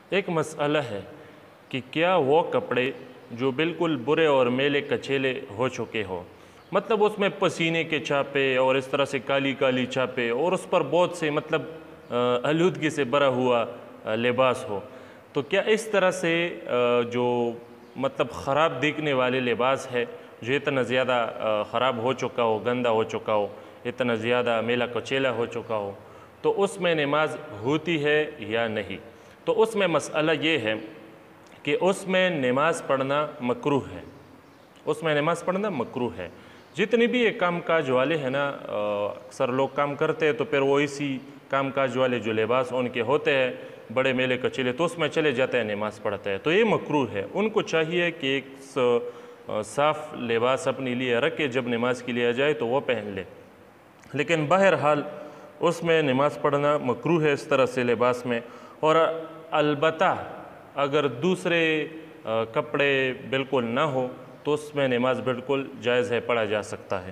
ایک مسئلہ ہے کہ کیا وہ کپڑے جو بالکل برے اور میلے کچیلے ہو چکے ہو، مطلب اس میں پسینے کے چھاپے اور اس طرح سے کالی کالی چھاپے اور اس پر بہت سے مطلب آلودگی سے بھرا ہوا لباس ہو، تو کیا اس طرح سے جو مطلب خراب دیکھنے والے لباس ہے، جو اتنا زیادہ خراب ہو چکا ہو، گندہ ہو چکا ہو، اتنا زیادہ میلا کچیلا ہو چکا ہو، تو اس میں نماز ہوتی ہے یا نہیں؟ تو اس میں مسئلہ یہ ہے کہ اس میں نماز پڑھنا مکروہ ہے، اس میں نماز پڑھنا مکروہ ہے۔ جتنی بھی یہ کام کاج والے ہیں نا، اکثر لوگ کام کرتے ہیں تو پھر وہ اسی کام کاج والے جو لباس ان کے ہوتے ہیں بڑے میلے کچیلے، تو اس میں چلے جاتے ہیں، نماز پڑھتے ہیں، تو یہ مکروہ ہے۔ ان کو چاہیے کہ ایک صاف لباس اپنے لیے رکھے، جب نماز کے لیے جائے تو وہ پہن لے، لیکن بہرحال اس میں نماز پڑھنا مکروہ ہے اس طرح سے لباس میں۔ اور البتہ اگر دوسرے کپڑے بالکل نہ ہو تو اس میں نماز بالکل جائز ہے، پڑھا جا سکتا ہے۔